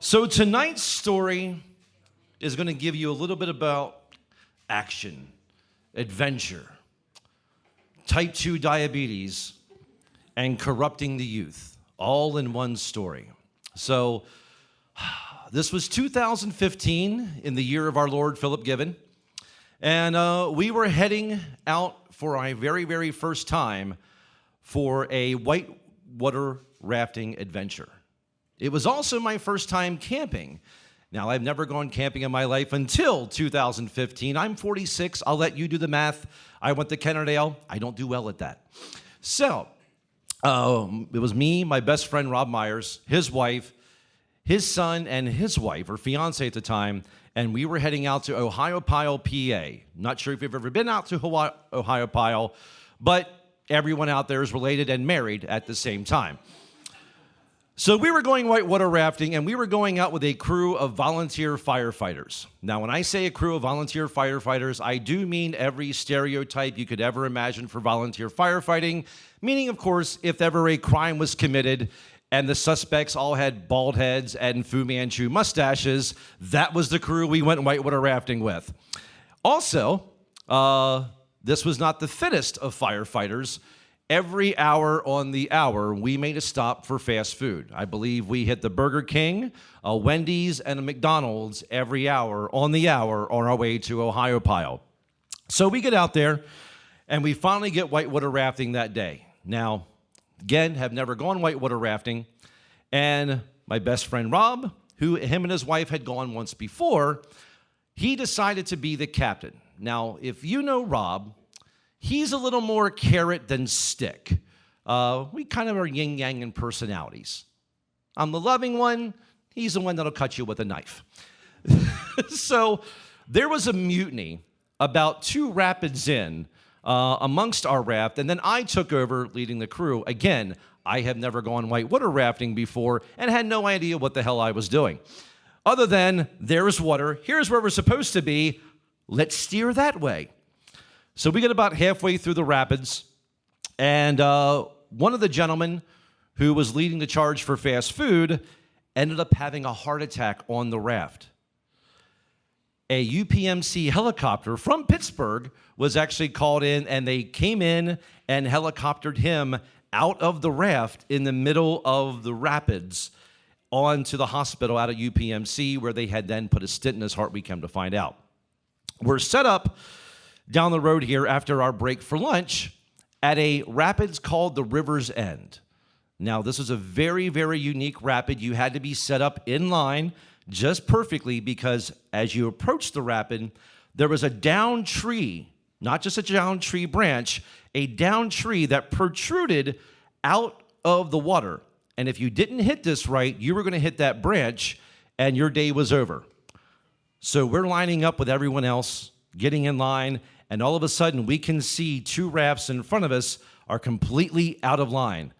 So tonight's story is going to give you a little bit about action, adventure, type 2 diabetes, and corrupting the youth, all in one story. So this was 2015, in the year of our Lord Philip Gibbon, and we were heading out for our very, very first time for a whitewater rafting adventure. It was also my first time camping. Now, I've never gone camping in my life until 2015. I'm 46. I'll let you do the math. I went to Kennerdale. I don't do well at that. So, it was me, my best friend, Rob Myers, his wife, his son, and his wife, or fiance at the time, and we were heading out to Ohiopyle, PA. Not sure if you've ever been out to Ohiopyle, but everyone out there is related and married at the same time. So we were going whitewater rafting, and we were going out with a crew of volunteer firefighters. Now, when I say a crew of volunteer firefighters, I do mean every stereotype you could ever imagine for volunteer firefighting, meaning, of course, if ever a crime was committed and the suspects all had bald heads and Fu Manchu mustaches, that was the crew we went whitewater rafting with. Also, this was not the fittest of firefighters. Every hour on the hour, we made a stop for fast food. I believe we hit the Burger King, a Wendy's, and a McDonald's every hour on our way to Ohiopyle. So we get out there, and we finally get whitewater rafting that day. Now, again, have never gone whitewater rafting, and my best friend Rob, him and his wife had gone once before, he decided to be the captain. Now, if you know Rob, he's a little more carrot than stick. We kind of are yin-yang in personalities. I'm the loving one. He's the one that'll cut you with a knife. So there was a mutiny about 2 rapids in amongst our raft, and then I took over leading the crew. Again, I have never gone whitewater rafting before and had no idea what the hell I was doing. Other than, there's water, here's where we're supposed to be, let's steer that way. So we get about halfway through the rapids, and one of the gentlemen who was leading the charge for fast food ended up having a heart attack on the raft. A UPMC helicopter from Pittsburgh was actually called in, and they came in and helicoptered him out of the raft in the middle of the rapids onto the hospital out of UPMC, where they had then put a stent in his heart, we come to find out. We're set up down the road here after our break for lunch at a rapids called the River's End. Now, this is a very, very unique rapid. You had to be set up in line just perfectly because as you approach the rapid, there was a down tree, not just a down tree branch, a down tree that protruded out of the water. And if you didn't hit this right, you were going to hit that branch and your day was over. So we're lining up with everyone else, getting in line, and all of a sudden, we can see 2 rafts in front of us are completely out of line.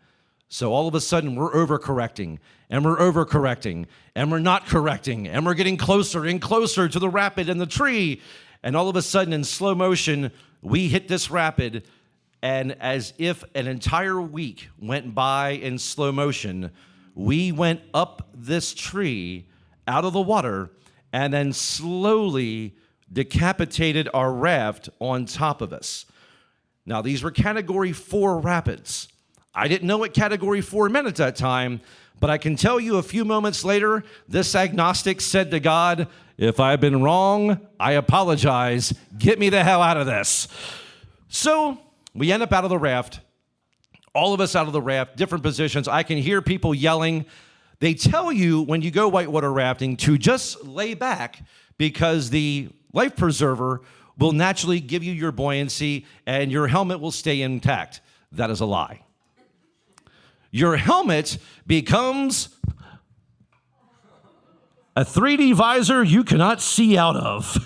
So all of a sudden, we're overcorrecting, and we're overcorrecting, and we're not correcting, and we're getting closer and closer to the rapid and the tree. And all of a sudden, in slow motion, we hit this rapid, and as if an entire week went by in slow motion, we went up this tree out of the water, and then slowly decapitated our raft on top of us. Now, these were Category 4 rapids. I didn't know what Category 4 meant at that time, but I can tell you a few moments later, this agnostic said to God, if I've been wrong, I apologize. Get me the hell out of this. So we end up out of the raft, all of us out of the raft, different positions. I can hear people yelling. They tell you when you go whitewater rafting to just lay back because the life preserver will naturally give you your buoyancy and your helmet will stay intact. That is a lie. Your helmet becomes a 3D visor you cannot see out of.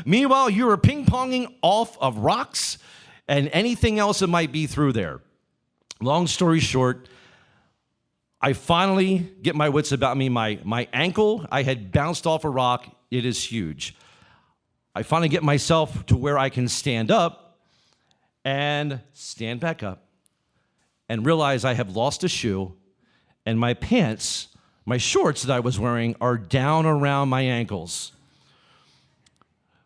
Meanwhile, you are ping-ponging off of rocks and anything else that might be through there. Long story short, I finally get my wits about me. My ankle, I had bounced off a rock. It is huge. I finally get myself to where I can stand up and stand back up and realize I have lost a shoe and my pants my shorts that I was wearing are down around my ankles.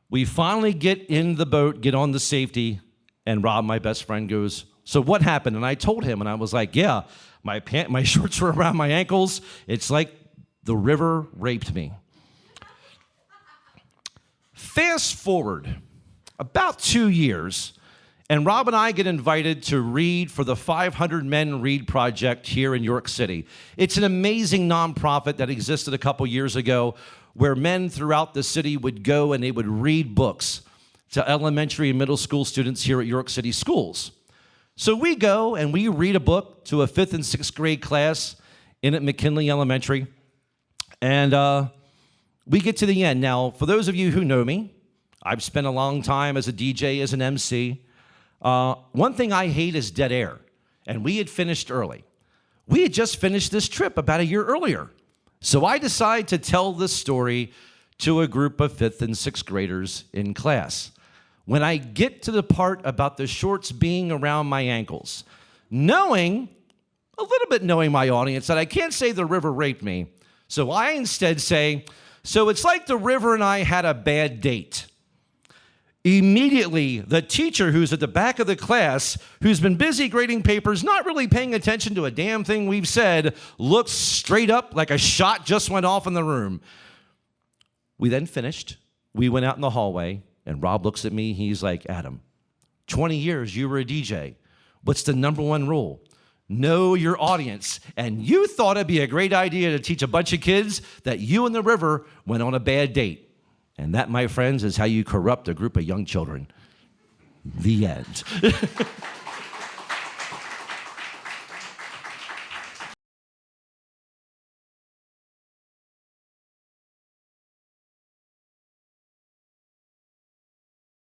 We finally get in the boat, get on the safety, and Rob, my best friend, goes, "So what happened?" And I told him, and I was like, "Yeah, my shorts were around my ankles. It's like the river raped me." Fast forward about 2 years, and Rob and I get invited to read for the 500 Men Read Project here in York City. It's an amazing nonprofit that existed a couple years ago where men throughout the city would go and they would read books to elementary and middle school students here at York City schools. So we go and we read a book to a 5th and 6th grade class in at McKinley Elementary, and we get to the end. Now, for those of you who know me, I've spent a long time as a DJ, as an MC. One thing I hate is dead air, and we had finished early. We had just finished this trip about a year earlier. So I decide to tell this story to a group of 5th and 6th graders in class. When I get to the part about the shorts being around my ankles, knowing my audience, that I can't say the river raped me, so I instead say, "So it's like the river and I had a bad date." Immediately, the teacher who's at the back of the class, who's been busy grading papers, not really paying attention to a damn thing we've said, looks straight up like a shot just went off in the room. We then finished. We went out in the hallway, and Rob looks at me. He's like, "Adam, 20 years you were a DJ. What's the number one rule? Know your audience. And you thought it'd be a great idea to teach a bunch of kids that you and the river went on a bad date. And that, my friends, is how you corrupt a group of young children." The end.